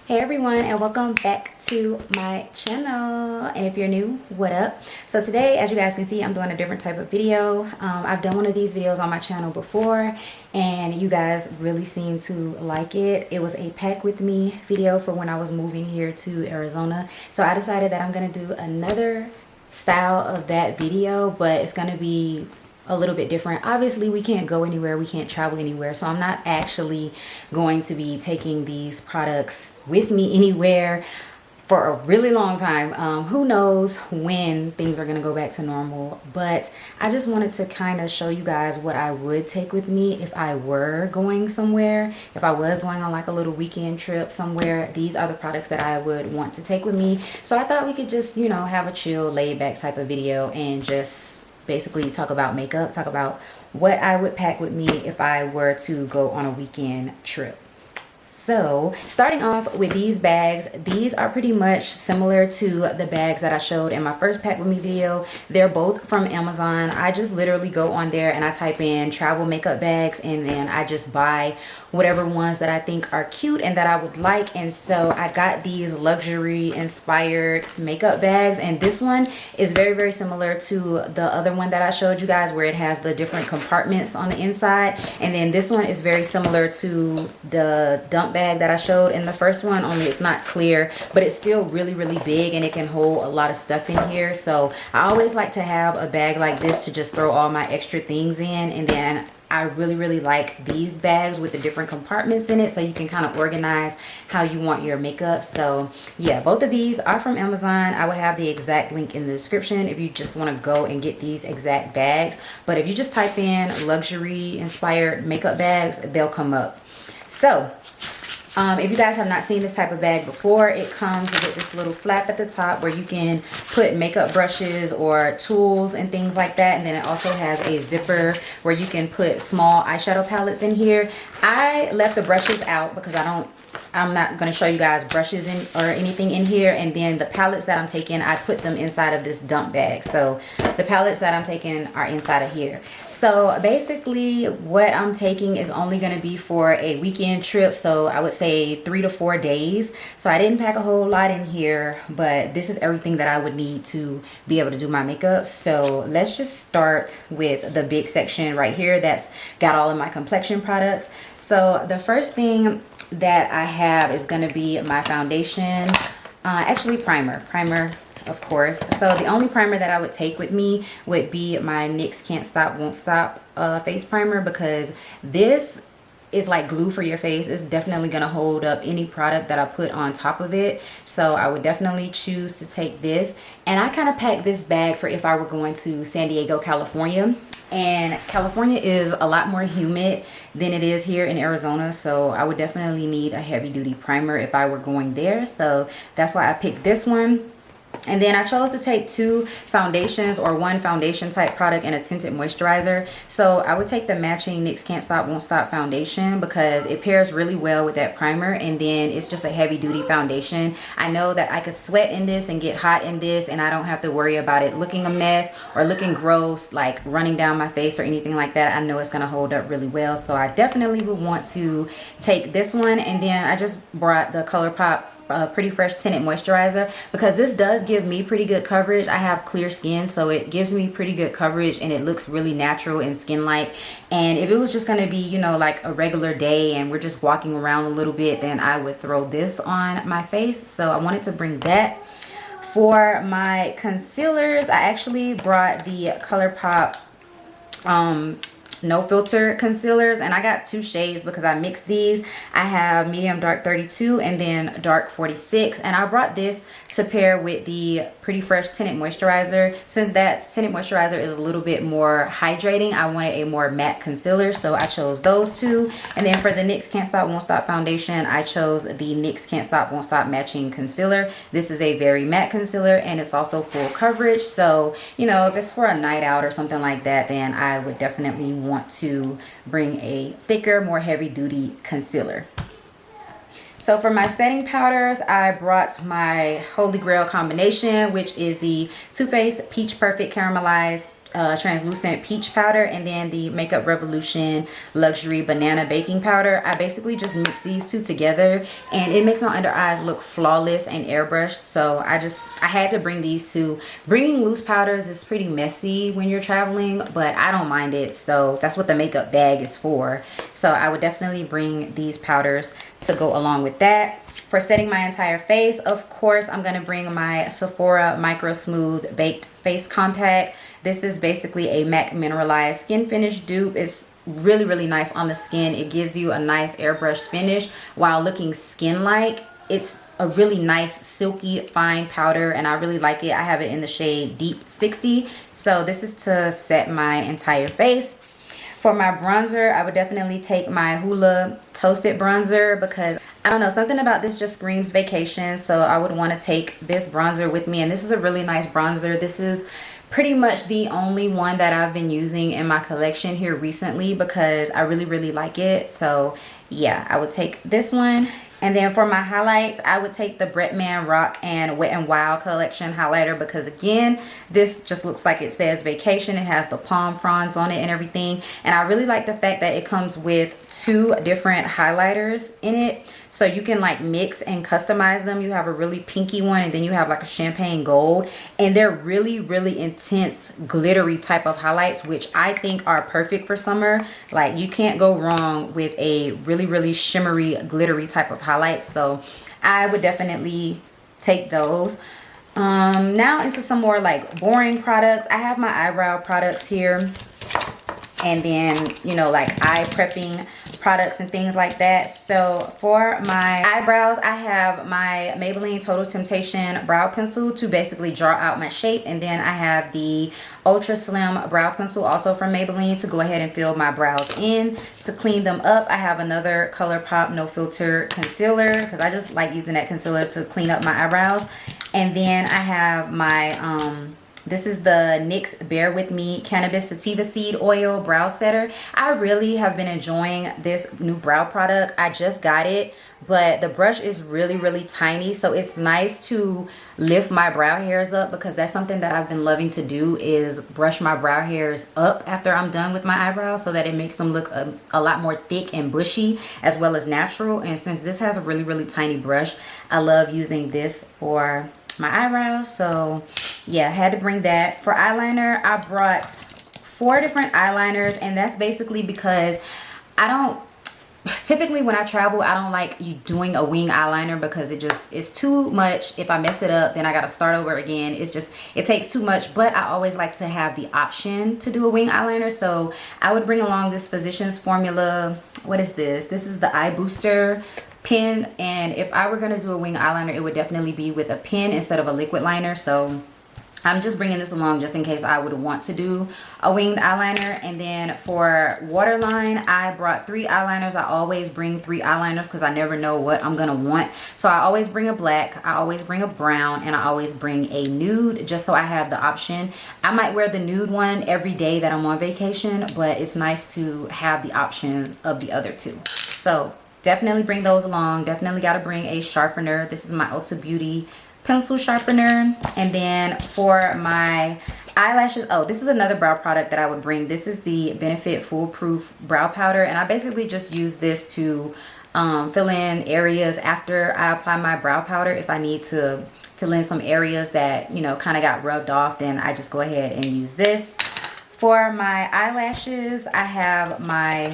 Hey everyone, and welcome back to my channel. And if you're new, what up? So today, as you guys can see, I'm doing a different type of video. I've done one of these videos on my channel before and you guys really seem to like it. It was a pack with me video for when I was moving here to Arizona. So I decided that I'm gonna do another style of that video, but it's gonna be a little bit different. Obviously we can't go anywhere, we can't travel anywhere, so I'm not actually going to be taking these products with me anywhere for a really long time. Who knows when things are gonna go back to normal, but I just wanted to kind of show you guys what I would take with me if I were going somewhere. If I was going on like a little weekend trip somewhere, these are the products that I would want to take with me. So I thought we could just, you know, have a chill, laid back type of video and just basically talk about makeup, talk about what I would pack with me if I were to go on a weekend trip. So starting off with these bags, these are pretty much similar to the bags that I showed in my first pack with me video. They're both from Amazon. I just literally go on there and I type in travel makeup bags and then I just buy whatever ones that I think are cute and that I would like. And so I got these luxury inspired makeup bags, and this one is very, very similar to the other one that I showed you guys where it has the different compartments on the inside. And then this one is very similar to the dump bag that I showed in the first one, only it's not clear, but it's still really, really big and it can hold a lot of stuff in here. So I always like to have a bag like this to just throw all my extra things in. And then I really, really like these bags with the different compartments in it, so you can kind of organize how you want your makeup. So yeah, both of these are from Amazon. I will have the exact link in the description if you just want to go and get these exact bags. But if you just type in luxury inspired makeup bags, they'll come up. So if you guys have not seen this type of bag before, it comes with this little flap at the top where you can put makeup brushes or tools and things like that. And then it also has a zipper where you can put small eyeshadow palettes in here. I left the brushes out because I'm not going to show you guys brushes or anything in here. And then the palettes that I'm taking, I put them inside of this dump bag. So the palettes that I'm taking are inside of here. So basically what I'm taking is only going to be for a weekend trip. So I would say 3 to 4 days. So I didn't pack a whole lot in here, but this is everything that I would need to be able to do my makeup. So let's just start with the big section right here that's got all of my Complexion products. So the first thing that I have is going to be my foundation, actually primer, of course. So the only primer that I would take with me would be my NYX Can't Stop Won't Stop face primer, because this is like glue for your face. It's definitely going to hold up any product that I put on top of it. So I would definitely choose to take this. And I kind of packed this bag for if I were going to San Diego, California. And California is a lot more humid than it is here in Arizona. So I would definitely need a heavy duty primer if I were going there. So that's why I picked this one. And then I chose to take 2 foundations, or 1 foundation type product and a tinted moisturizer. So I would take the matching NYX Can't Stop Won't Stop foundation because it pairs really well with that primer. And then it's just a heavy duty foundation. I know that I could sweat in this and get hot in this, and I don't have to worry about it looking a mess or looking gross, like running down my face or anything like that. I know it's going to hold up really well. So I definitely would want to take this one. And then I just brought the ColourPop Pretty Fresh Tinted Moisturizer because this does give me pretty good coverage. I have clear skin, so it gives me pretty good coverage and it looks really natural and skin-like. And if it was just going to be, you know, like a regular day and we're just walking around a little bit, then I would throw this on my face. So I wanted to bring that. For my concealers, I actually brought the ColourPop No Filter concealers, and I got 2 shades because I mixed these. I have medium dark 32 and then dark 46, and I brought this to pair with the Pretty Fresh Tinted Moisturizer. Since that tinted moisturizer is a little bit more hydrating, I wanted a more matte concealer, so I chose those 2. And then for the NYX Can't Stop Won't Stop foundation, I chose the NYX Can't Stop Won't Stop matching concealer. This is a very matte concealer and it's also full coverage, so you know, if it's for a night out or something like that, then I would definitely want to bring a thicker, more heavy duty concealer. So for my setting powders, I brought my Holy Grail combination, which is the Too Faced Peach Perfect Caramelized translucent peach powder, and then the Makeup Revolution luxury banana baking powder. I basically just mix these two together and it makes my under eyes look flawless and airbrushed. So I had to bring these two. Bringing loose powders is pretty messy when you're traveling, but I don't mind it, so that's what the makeup bag is for. So I would definitely bring these powders to go along with that. For setting my entire face, of course, I'm gonna bring my Sephora Micro Smooth Baked Face Compact. This is basically a MAC Mineralized Skin Finish dupe. It's really, really nice on the skin. It gives you a nice airbrush finish while looking skin-like. It's a really nice, silky, fine powder, and I really like it. I have it in the shade Deep 60. So this is to set my entire face. For my bronzer, I would definitely take my Hoola Toasted Bronzer because, I don't know, something about this just screams vacation. So I would want to take this bronzer with me. And this is a really nice bronzer. This is pretty much the only one that I've been using in my collection here recently because I really, really like it. So yeah, I would take this one. And then for my highlights, I would take the Bretman Rock and Wet n Wild collection highlighter because, again, this just looks like it says vacation. It has the palm fronds on it and everything. And I really like the fact that it comes with 2 different highlighters in it. So you can like mix and customize them. You have a really pinky one and then you have like a champagne gold. And they're really, really intense, glittery type of highlights, which I think are perfect for summer. Like, you can't go wrong with a really, really shimmery, glittery type of highlights. So I would definitely take those. Now into some more like boring products. I have my eyebrow products here, and then, you know, like eye prepping products and things like that. So for my eyebrows, I have my Maybelline Total Temptation brow pencil to basically draw out my shape, and then I have the Ultra Slim brow pencil also from Maybelline to go ahead and fill my brows in. To clean them up, I have another ColourPop No Filter concealer because I just like using that concealer to clean up my eyebrows. And then I have my this is the NYX Bear With Me Cannabis Sativa Seed Oil Brow Setter. I really have been enjoying this new brow product. I just got it, but the brush is really, really tiny. So it's nice to lift my brow hairs up because that's something that I've been loving to do, is brush my brow hairs up after I'm done with my eyebrows so that it makes them look a lot more thick and bushy as well as natural. And since this has a really, really tiny brush, I love using this for my eyebrows. So yeah, I had to bring that. For eyeliner, I brought 4 different eyeliners, and that's basically because typically when I travel, I don't like doing a wing eyeliner because it's too much. If I mess it up, then I gotta start over again. It takes too much, but I always like to have the option to do a wing eyeliner. So I would bring along this Physicians Formula. What is this? This is the Eye Booster pen, and if I were going to do a wing eyeliner, it would definitely be with a pen instead of a liquid liner. So I'm just bringing this along just in case I would want to do a winged eyeliner. And then for waterline, I brought 3 eyeliners. I always bring 3 eyeliners because I never know what I'm going to want. So I always bring a black, I always bring a brown, and I always bring a nude just so I have the option. I might wear the nude one every day that I'm on vacation, but it's nice to have the option of the other 2. So definitely bring those along. Definitely got to bring a sharpener. This is my Ulta Beauty pencil sharpener. And then for my eyelashes, oh, this is another brow product that I would bring. This is the Benefit Foolproof Brow Powder, and I basically just use this to fill in areas after I apply my brow powder. If I need to fill in some areas that, you know, kind of got rubbed off, then I just go ahead and use this. For my eyelashes, I have my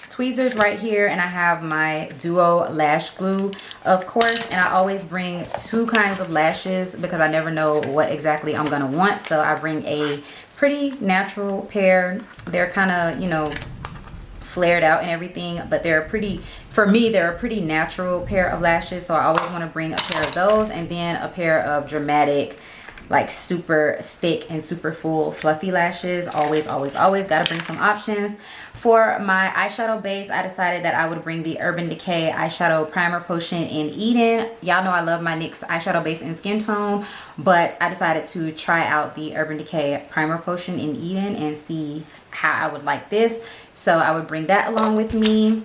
tweezers right here, and I have my Duo Lash Glue, of course, and I always bring 2 kinds of lashes because I never know what exactly I'm gonna want. So I bring a pretty natural pair. They're kind of, you know, flared out and everything, but they're pretty, for me, they're a pretty natural pair of lashes. So I always want to bring a pair of those, and then a pair of dramatic, like super thick and super full fluffy lashes. Always, always, always got to bring some options. For my eyeshadow base, I decided that I would bring the Urban Decay Eyeshadow Primer Potion in Eden. Y'all know I love my NYX eyeshadow base in Skin Tone, but I decided to try out the Urban Decay Primer Potion in Eden and see how I would like this. So I would bring that along with me.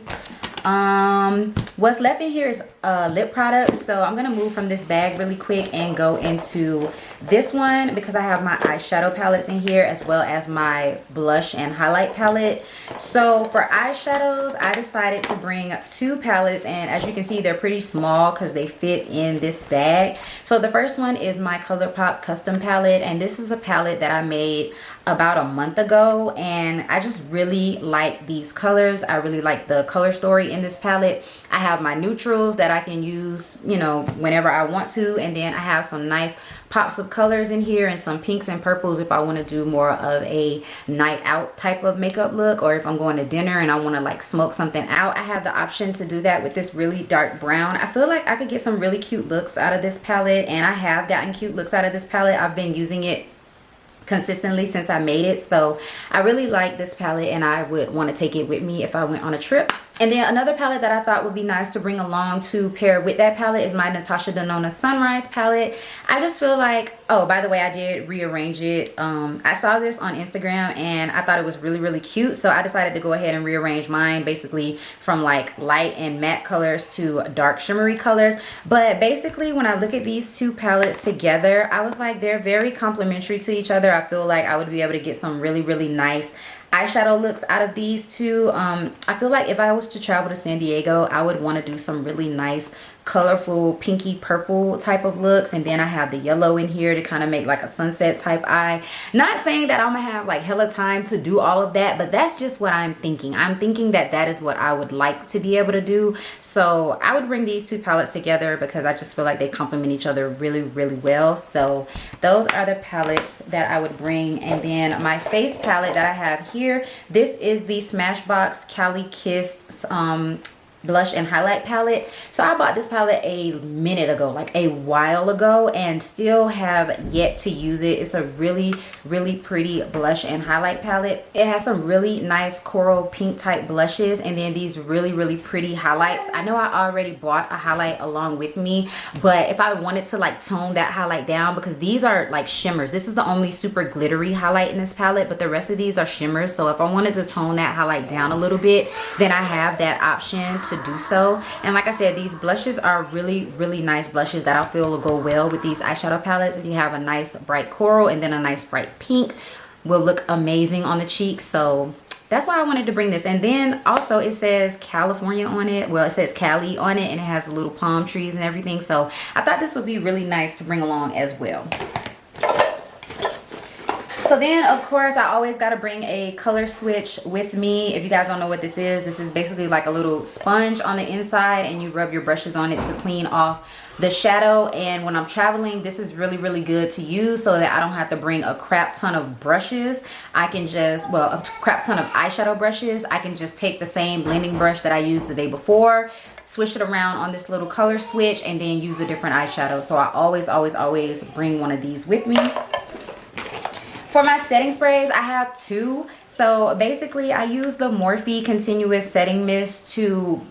What's left in here is lip products, so I'm gonna move from this bag really quick and go into this one because I have my eyeshadow palettes in here as well as my blush and highlight palette. So for eyeshadows, I decided to bring 2 palettes, and as you can see, they're pretty small because they fit in this bag. So the first one is my ColourPop custom palette, and this is a palette that I made about a month ago, and I just really like these colors. I really like the color story in this palette. I have my neutrals that I can use, you know, whenever I want to, and then I have some nice pops of colors in here and some pinks and purples if I want to do more of a night out type of makeup look, or if I'm going to dinner and I want to like smoke something out. I have the option to do that with this really dark brown. I feel like I could get some really cute looks out of this palette, and I have gotten cute looks out of this palette. I've been using it consistently since I made it, so I really like this palette and I would want to take it with me if I went on a trip. And then another palette that I thought would be nice to bring along to pair with that palette is my Natasha Denona Sunrise palette. I just feel like, oh, by the way, I did rearrange it. I saw this on Instagram and I thought it was really, really cute, so I decided to go ahead and rearrange mine basically from like light and matte colors to dark shimmery colors. But basically when I look at these 2 palettes together, I was like, they're very complementary to each other. I feel like I would be able to get some really, really nice eyeshadow looks out of these 2. I feel like if I was to travel to San Diego, I would want to do some really nice colorful pinky purple type of looks, and then I have the yellow in here to kind of make like a sunset type eye. Not saying that I'm gonna have like hella time to do all of that, but that's just what I'm thinking. I'm thinking that that is what I would like to be able to do. So I would bring these 2 palettes together because I just feel like they complement each other really, really well. So those are the palettes that I would bring. And then my face palette that I have here, this is the Smashbox Cali Kissed blush and highlight palette. So I bought this palette a minute ago, like a while ago, and still have yet to use it. It's a really, really pretty blush and highlight palette. It has some really nice coral pink type blushes and then these really, really pretty highlights. I know I already bought a highlight along with me, but if I wanted to like tone that highlight down, because these are like shimmers. This is the only super glittery highlight in this palette, but the rest of these are shimmers. So if I wanted to tone that highlight down a little bit, then I have that option to do so. And like I said, these blushes are really, really nice blushes that I feel will go well with these eyeshadow palettes. If you have a nice bright coral and then a nice bright pink, will look amazing on the cheeks. So that's why I wanted to bring this. And then also it says California on it. Well, it says Cali on it, and it has the little palm trees and everything. So I thought this would be really nice to bring along as well. So then, of course, I always got to bring a color switch with me. If you guys don't know what this is basically like a little sponge on the inside, and you rub your brushes on it to clean off the shadow. And when I'm traveling, this is really, really good to use so that I don't have to bring a crap ton of brushes. I can just, well, a crap ton of eyeshadow brushes. I can just take the same blending brush that I used the day before, switch it around on this little color switch, and then use a different eyeshadow. So I always bring one of these with me. For my setting sprays, I have 2. So basically I use the Morphe Continuous Setting Mist to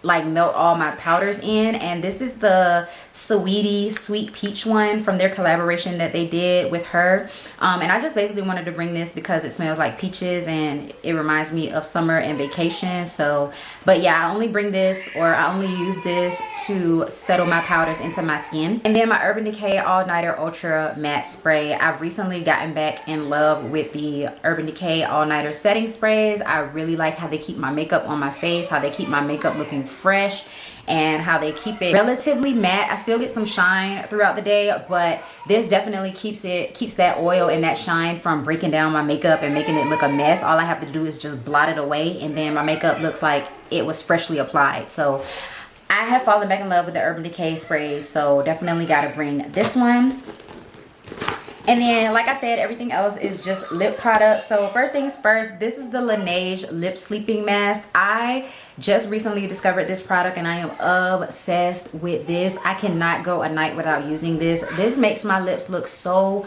like melt all my powders in, and this is the Sweetie Sweet Peach one from their collaboration that they did with her. And I just basically wanted to bring this because it smells like peaches and it reminds me of summer and vacation. So, but yeah, I only bring this, or I only use this to settle my powders into my skin. And then my Urban Decay All Nighter Ultra Matte Spray. I've recently gotten back in love with the Urban Decay All Nighter setting sprays. I really like how they keep my makeup on my face, how they keep my makeup looking fresh, and how they keep it relatively matte. I still get some shine throughout the day, but this definitely keeps that oil and that shine from breaking down my makeup and making it look a mess. All I have to do is just blot it away, and then my makeup looks like it was freshly applied. So I have fallen back in love with the Urban Decay sprays, so definitely got to bring this one. And then, like I said, everything else is just lip products. So first things first, this is the Laneige Lip Sleeping Mask. I just recently discovered this product and I am obsessed with this. I cannot go a night without using this. This makes my lips look so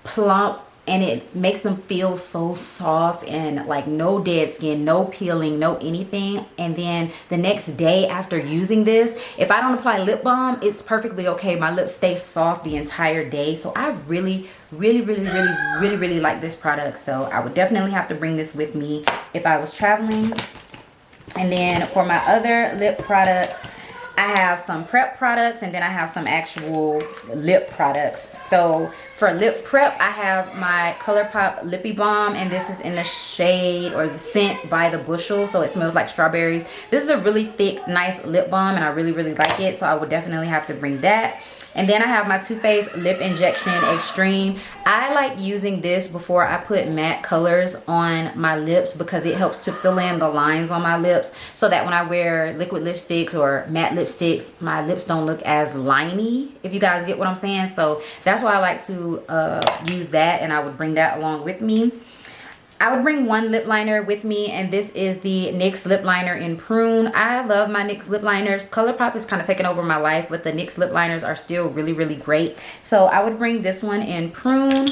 plump, and it makes them feel so soft and like no dead skin, no peeling, no anything. And then the next day after using this, if I don't apply lip balm, it's perfectly okay. My lips stay soft the entire day. So I really like this product. So I would definitely have to bring this with me if I was traveling. And then for my other lip products, I have some prep products and then I have some actual lip products. So for lip prep, I have my ColourPop Lippy Balm, and this is in the shade or the scent By the Bushel. So it smells like strawberries. This is a really thick, nice lip balm, and I really, really like it. So I would definitely have to bring that. And then I have my Too Faced Lip Injection Extreme. I like using this before I put matte colors on my lips because it helps to fill in the lines on my lips so that when I wear liquid lipsticks or matte lipsticks, my lips don't look as liney, if you guys get what I'm saying. So that's why I like to use that, and I would bring that along with me. I would bring one lip liner with me, and this is the NYX lip liner in Prune. I love my NYX lip liners. ColourPop is kind of taking over my life, but the NYX lip liners are still really, really great. So I would bring this one in Prune.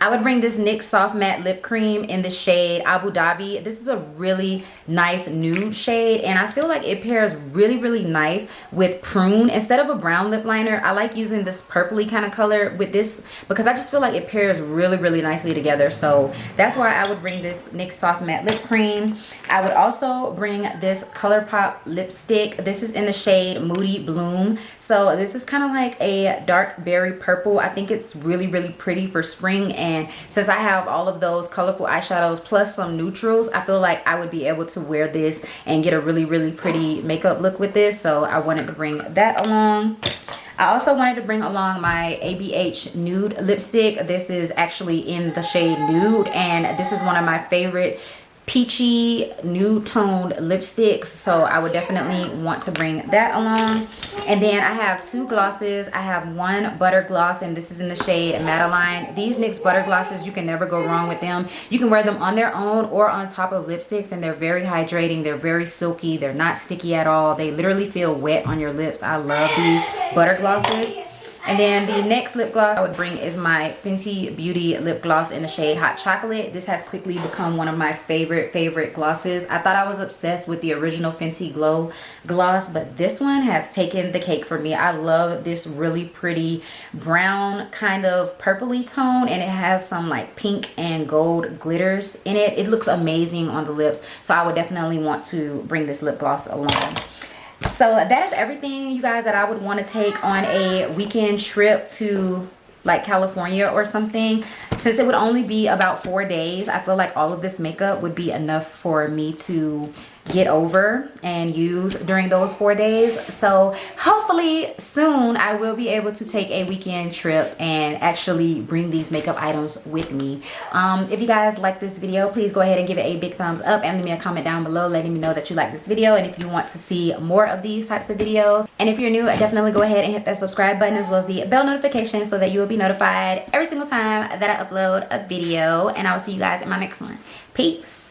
I would bring this NYX Soft Matte Lip Cream in the shade Abu Dhabi. This is a really nice nude shade, and I feel like it pairs really, really nice with Prune. Instead of a brown lip liner, I like using this purpley kind of color with this because I just feel like it pairs really, really nicely together. So that's why I would bring this NYX Soft Matte Lip Cream. I would also bring this ColourPop lipstick. This is in the shade Moody Bloom. So this is kind of like a dark berry purple. I think it's really, really pretty for spring. And since I have all of those colorful eyeshadows plus some neutrals, I feel like I would be able to wear this and get a really, really pretty makeup look with this. So I wanted to bring that along. I also wanted to bring along my ABH Nude lipstick. This is actually in the shade Nude, and this is one of my favorite peachy nude toned lipsticks, so I would definitely want to bring that along. And then I have two glosses. I have one butter gloss, and this is in the shade Madeline. These NYX butter glosses, you can never go wrong with them. You can wear them on their own or on top of lipsticks, and they're very hydrating. They're very silky. They're not sticky at all. They literally feel wet on your lips. I love these butter glosses. And then the next lip gloss I would bring is my Fenty Beauty lip gloss in the shade Hot Chocolate. This has quickly become one of my favorite glosses. I thought I was obsessed with the original Fenty Glow gloss, but this one has taken the cake for me. I love this really pretty brown kind of purpley tone, and it has some like pink and gold glitters in it. It looks amazing on the lips, so I would definitely want to bring this lip gloss along. So that is everything, you guys, that I would want to take on a weekend trip to like California or something. Since it would only be about 4 days, I feel like all of this makeup would be enough for me to get over and use during those 4 days. So hopefully soon I will be able to take a weekend trip and actually bring these makeup items with me. If you guys like this video, please go ahead and give it a big thumbs up and leave me a comment down below letting me know that you like this video and if you want to see more of these types of videos. And if you're new, definitely go ahead and hit that subscribe button as well as the bell notification so that you will be notified every single time that I upload a video. And I will see you guys in my next one. Peace.